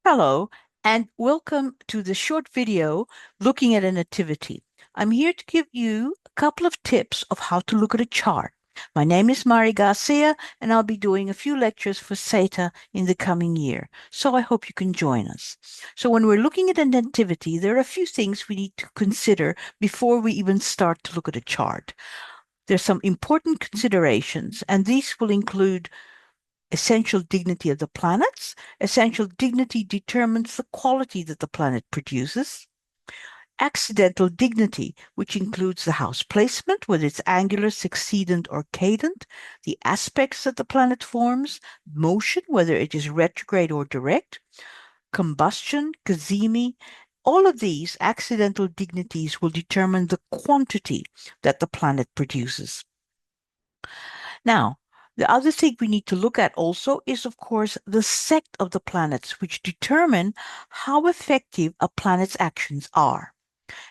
Hello, and welcome to the short video looking at a nativity. I'm here to give you a couple of tips of how to look at a chart. My name is Garcia, and I'll be doing a few lectures for SETA in the coming year, so I hope you can join us. So when we're looking at a nativity, there are a few things we need to consider before we even start to look at a chart. There's some important considerations, and these will include essential dignity of the planets. Essential dignity determines the quality that the planet produces. Accidental dignity, which includes the house placement, whether it's angular, succedent, or cadent, the aspects that the planet forms, motion, whether it is retrograde or direct, combustion, cazimi. All of these accidental dignities will determine the quantity that the planet produces. Now, the other thing we need to look at also is, of course, the sect of the planets, which determine how effective a planet's actions are.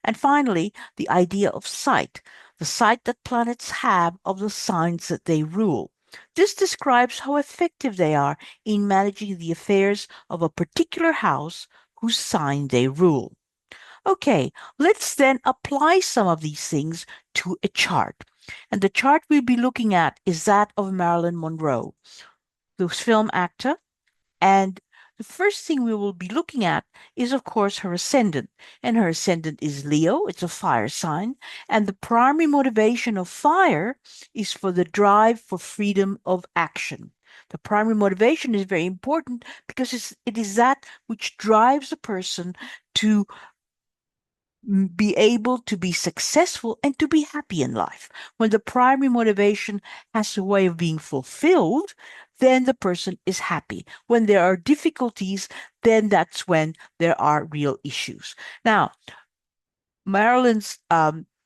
And finally, the idea of sight, the sight that planets have of the signs that they rule. This describes how effective they are in managing the affairs of a particular house whose sign they rule. Okay, let's then apply some of these things to a chart. And the chart we'll be looking at is that of Marilyn Monroe, the film actor. And the first thing we will be looking at is, of course, her ascendant. And her ascendant is Leo. It's a fire sign. And the primary motivation of fire is for the drive for freedom of action. The primary motivation is very important because it is that which drives a person to be able to be successful and to be happy in life. When the primary motivation has a way of being fulfilled, then the person is happy. When there are difficulties, then that's when there are real issues. Now, Marilyn's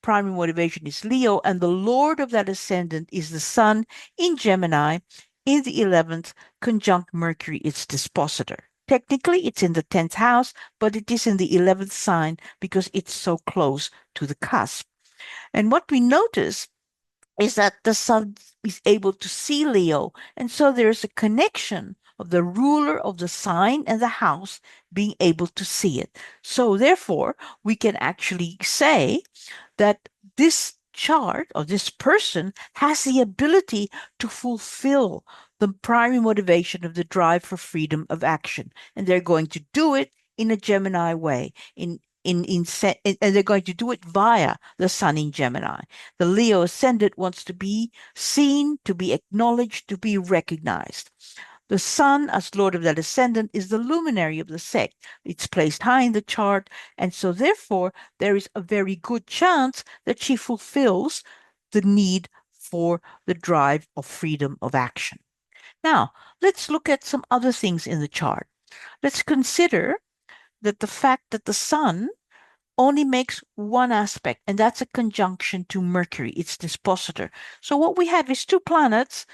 primary motivation is Leo, and the lord of that ascendant is the sun in Gemini in the 11th, conjunct Mercury, its dispositor. Technically, it's in the 10th house, but it is in the 11th sign because it's so close to the cusp. And what we notice is that the sun is able to see Leo. And so there's a connection of the ruler of the sign and the house being able to see it. So therefore, we can actually say that this chart or this person has the ability to fulfill the primary motivation of the drive for freedom of action. And they're going to do it in a Gemini way, and they're going to do it via the sun in Gemini. The Leo ascendant wants to be seen, to be acknowledged, to be recognized. The sun, as lord of that ascendant, is the luminary of the sect. It's placed high in the chart, and so therefore there is a very good chance that she fulfills the need for the drive of freedom of action. Now, let's look at some other things in the chart. Let's consider that the fact that the sun only makes one aspect, and that's a conjunction to Mercury, its dispositor. So what we have is two planets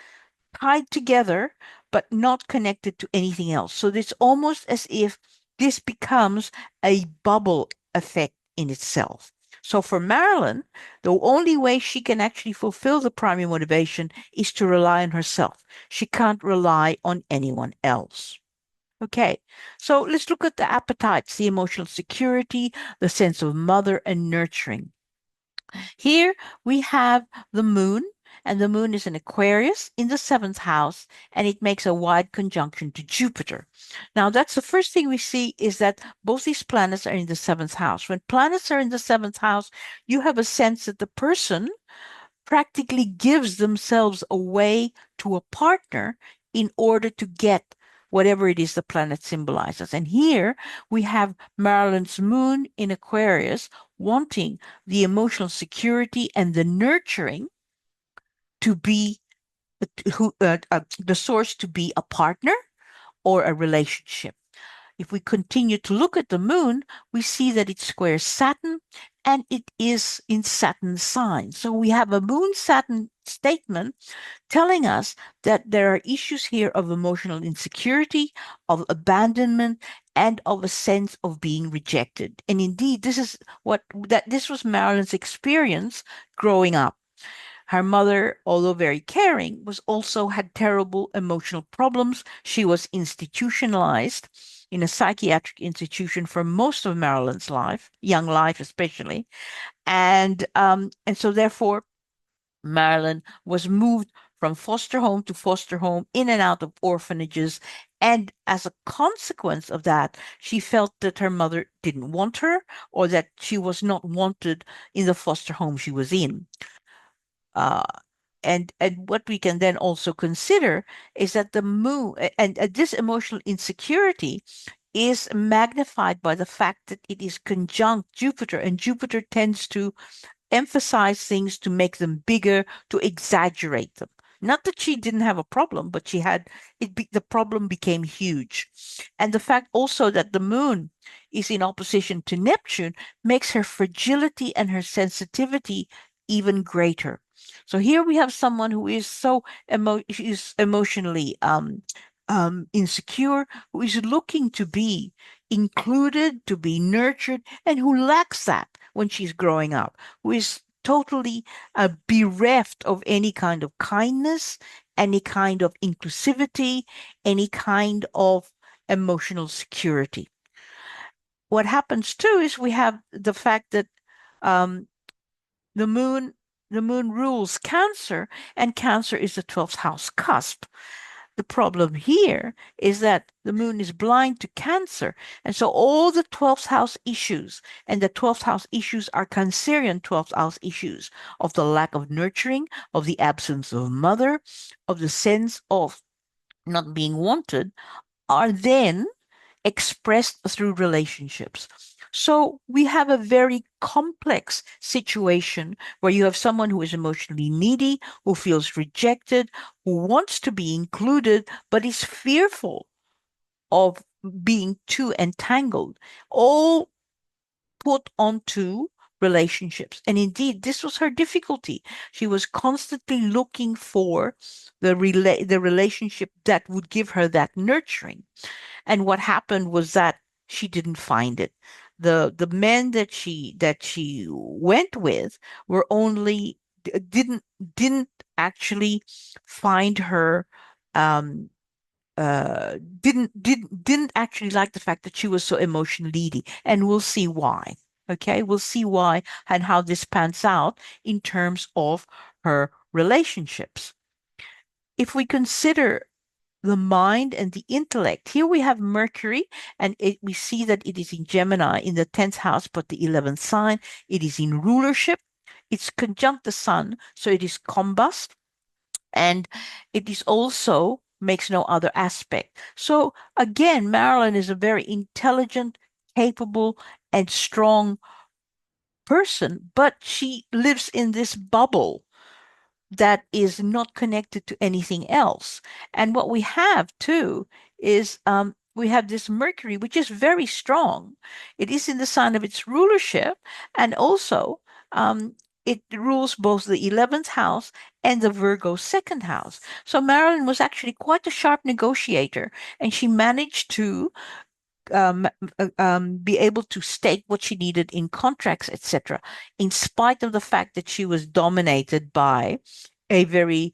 tied together, but not connected to anything else. So it's almost as if this becomes a bubble effect in itself. So for Marilyn, the only way she can actually fulfill the primary motivation is to rely on herself. She can't rely on anyone else. Okay, so let's look at the appetites, the emotional security, the sense of mother and nurturing. Here we have the moon, and the moon is in Aquarius in the 7th house, and it makes a wide conjunction to Jupiter. Now, that's the first thing we see is that both these planets are in the 7th house. When planets are in the 7th house, you have a sense that the person practically gives themselves away to a partner in order to get whatever it is the planet symbolizes. And here we have Marilyn's moon in Aquarius wanting the emotional security and the nurturing to be the source to be a partner or a relationship. If we continue to look at the moon, we see that it squares Saturn and it is in Saturn's sign. So we have a moon-Saturn statement telling us that there are issues here of emotional insecurity, of abandonment, and of a sense of being rejected. And indeed, this was Marilyn's experience growing up. Her mother, although very caring, was also had terrible emotional problems. She was institutionalized in a psychiatric institution for most of Marilyn's life, young life especially. And so therefore, Marilyn was moved from foster home to foster home, in and out of orphanages. And as a consequence of that, she felt that her mother didn't want her, or that she was not wanted in the foster home she was in. Uh, and what we can then also consider is that the moon and this emotional insecurity is magnified by the fact that it is conjunct Jupiter, and Jupiter tends to emphasize things to make them bigger, to exaggerate them. Not that she didn't have a problem, but she had the problem became huge. And the fact also that the moon is in opposition to Neptune makes her fragility and her sensitivity even greater. So here we have someone who is so is emotionally insecure, who is looking to be included, to be nurtured, and who lacks that when she's growing up, who is totally bereft of any kind of kindness, any kind of inclusivity, any kind of emotional security. What happens too is we have the fact that the moon rules Cancer, and Cancer is the 12th house cusp. The problem here is that the moon is blind to Cancer. And so all the 12th house issues, and the 12th house issues are Cancerian 12th house issues of the lack of nurturing, of the absence of mother, of the sense of not being wanted, are then expressed through relationships. So we have a very complex situation where you have someone who is emotionally needy, who feels rejected, who wants to be included, but is fearful of being too entangled, all put onto relationships. And indeed, this was her difficulty. She was constantly looking for the relationship that would give her that nurturing. And what happened was that she didn't find it. The men that she went with were only didn't actually find her didn't actually like the fact that she was so emotionally needy, and we'll see why. Okay, we'll see why and how this pans out in terms of her relationships. If we consider the mind and the intellect. Here we have Mercury, and we see that it is in Gemini in the 10th house, but the 11th sign. It is in rulership. It's conjunct the sun, so it is combust, and it is also makes no other aspect. So again, Marilyn is a very intelligent, capable, and strong person, but she lives in this bubble that is not connected to anything else. And what we have too is we have this Mercury, which is very strong. It is in the sign of its rulership, and also it rules both the 11th house and the Virgo 2nd house. So Marilyn was actually quite a sharp negotiator, and she managed to be able to state what she needed in contracts, etc., in spite of the fact that she was dominated by a very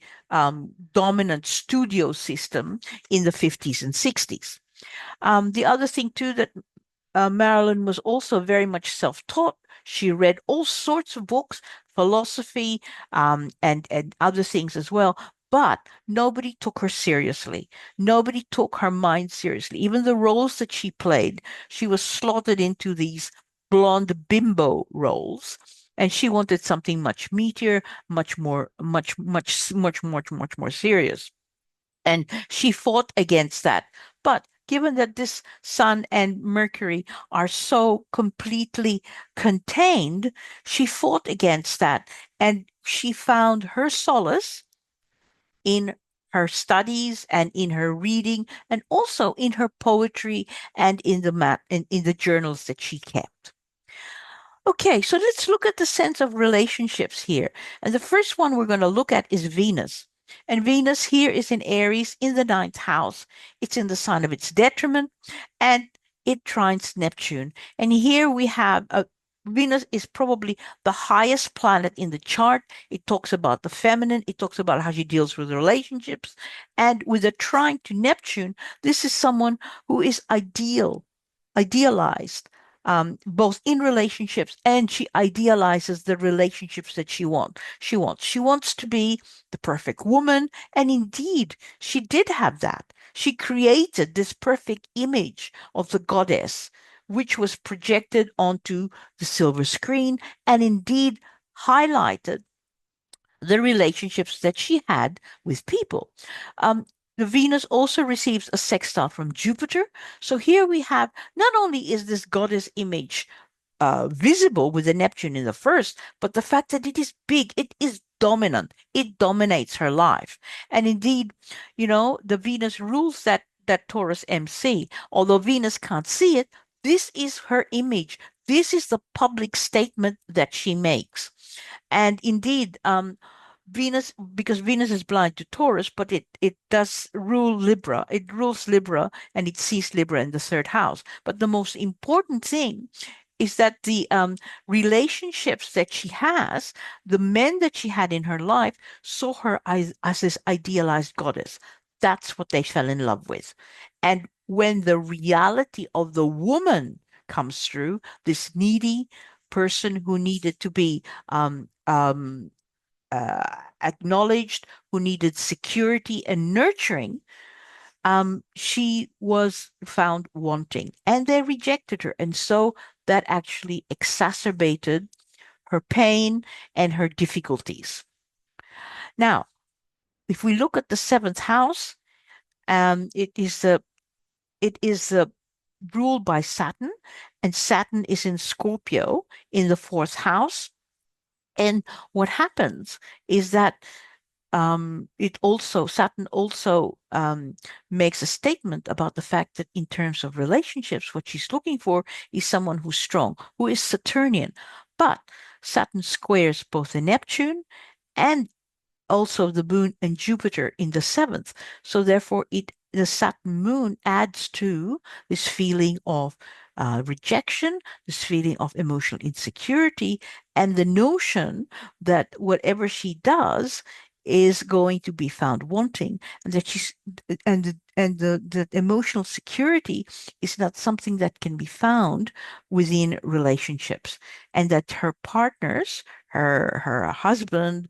dominant studio system in the 50s and 60s. The other thing, too, that Marilyn was also very much self-taught. She read all sorts of books, philosophy, and other things as well. But nobody took her seriously. Nobody took her mind seriously. Even the roles that she played, she was slotted into these blonde bimbo roles. And she wanted something much meatier, much more serious. And she fought against that. But given that this Sun and Mercury are so completely contained, she fought against that. And she found her solace in her studies and in her reading, and also in her poetry and in the journals that she kept. Okay, so let's look at the sense of relationships here. And the first one we're going to look at is Venus. And Venus here is in Aries in the 9th house. It's in the sign of its detriment, and it trines Neptune. And here we have Venus is probably the highest planet in the chart. It talks about the feminine. It talks about how she deals with relationships. And with a trine to Neptune, this is someone who is idealized, both in relationships, and she idealizes the relationships that she wants. She wants to be the perfect woman. And indeed, she did have that. She created this perfect image of the goddess, which was projected onto the silver screen and indeed highlighted the relationships that she had with people. The Venus also receives a sextile from Jupiter. So here we have, not only is this goddess image visible with the Neptune in the first, but the fact that it is big, it is dominant, it dominates her life. And indeed, the Venus rules that Taurus MC. Although Venus can't see it, this is her image. This is the public statement that she makes. And indeed, Venus, because Venus is blind to Taurus, but it does rule Libra. It rules Libra and it sees Libra in the third house. But the most important thing is that the relationships that she has, the men that she had in her life, saw her as this idealized goddess. That's what they fell in love with. And when the reality of the woman comes through, this needy person who needed to be acknowledged, who needed security and nurturing, she was found wanting and they rejected her. And so that actually exacerbated her pain and her difficulties. Now, if we look at the seventh house, it is ruled by Saturn, and Saturn is in Scorpio in the fourth house. And what happens is that Saturn also makes a statement about the fact that in terms of relationships, what she's looking for is someone who's strong, who is Saturnian. But Saturn squares both the Neptune and also the Moon and Jupiter in the seventh. So therefore, the Saturn moon adds to this feeling of rejection, this feeling of emotional insecurity, and the notion that whatever she does is going to be found wanting, and that the emotional security is not something that can be found within relationships, and that her partners, her husbands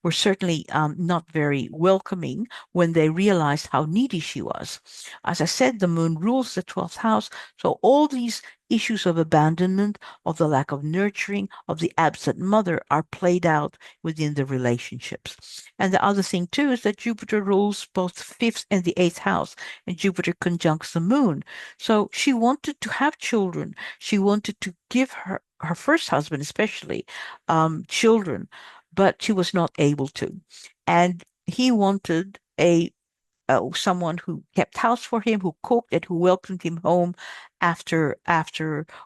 were certainly not very welcoming when they realized how needy she was. As I said, the moon rules the 12th house, so all these issues of abandonment, of the lack of nurturing, of the absent mother are played out within the relationships. And the other thing too is that Jupiter rules both 5th and the 8th house, and Jupiter conjuncts the moon. So she wanted to have children. She wanted to give her first husband especially children, but she was not able to. And he wanted someone who kept house for him, who cooked, and who welcomed him home after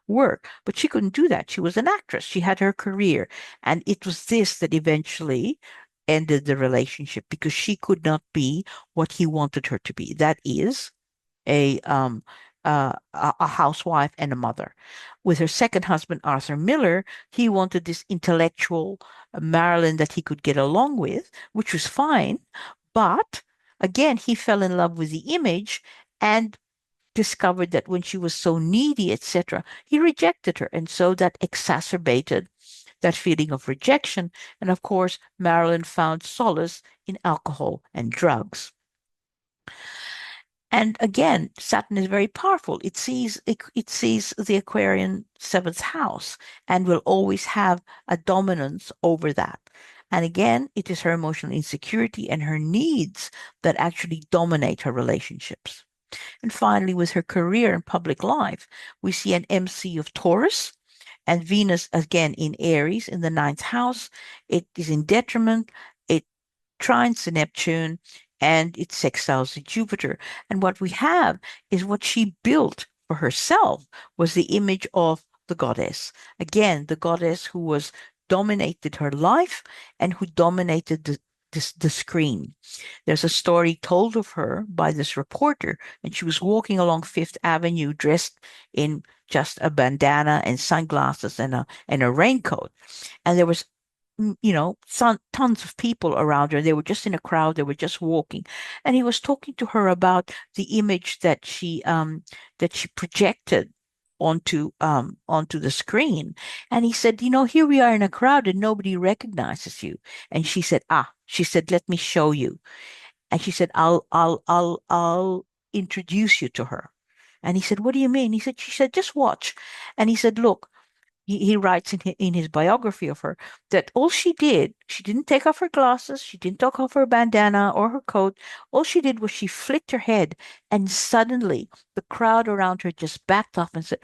work. But she couldn't do that. She was an actress. She had her career. And it was this that eventually ended the relationship, because she could not be what he wanted her to be. That is a housewife and a mother. With her second husband, Arthur Miller, he wanted this intellectual Marilyn that he could get along with, which was fine. But again, he fell in love with the image and discovered that when she was so needy, etc., he rejected her. And so that exacerbated that feeling of rejection. And of course, Marilyn found solace in alcohol and drugs. And again, Saturn is very powerful. It sees the Aquarian seventh house and will always have a dominance over that. And again, it is her emotional insecurity and her needs that actually dominate her relationships. And finally, with her career and public life, we see an MC of Taurus and Venus again in Aries in the 9th house. It is in detriment. It trines the Neptune and it sextiles the Jupiter. And what we have is what she built for herself was the image of the goddess. Again, the goddess who was dominated her life and who dominated the screen. There's a story told of her by this reporter, and she was walking along Fifth Avenue dressed in just a bandana and sunglasses and a raincoat. And there was tons of people around her. They were just in a crowd. They were just walking, and he was talking to her about the image that she projected onto the screen. And he said, here we are in a crowd and nobody recognizes you. And she said, let me show you. And she said, I'll introduce you to her. And he said, what do you mean? She said, just watch. And he said, look, he writes in his biography of her that all she didn't take off her glasses, she didn't take off her bandana or her coat. All she did was she flicked her head, and suddenly the crowd around her just backed off and said,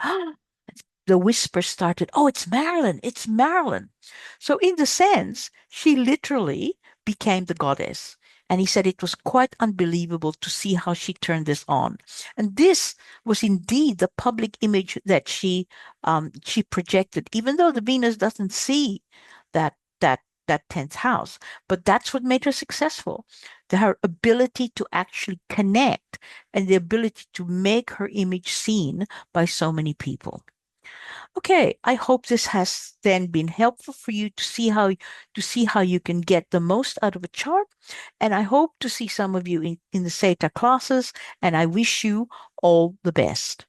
the whisper started, oh, it's Marilyn, it's Marilyn. So in the sense, she literally became the goddess. And he said it was quite unbelievable to see how she turned this on. And this was indeed the public image that she projected, even though the Venus doesn't see that 10th house. But that's what made her successful. Her ability to actually connect and the ability to make her image seen by so many people. Okay, I hope this has then been helpful for you to see how you can get the most out of a chart. And I hope to see some of you in the Sect classes, and I wish you all the best.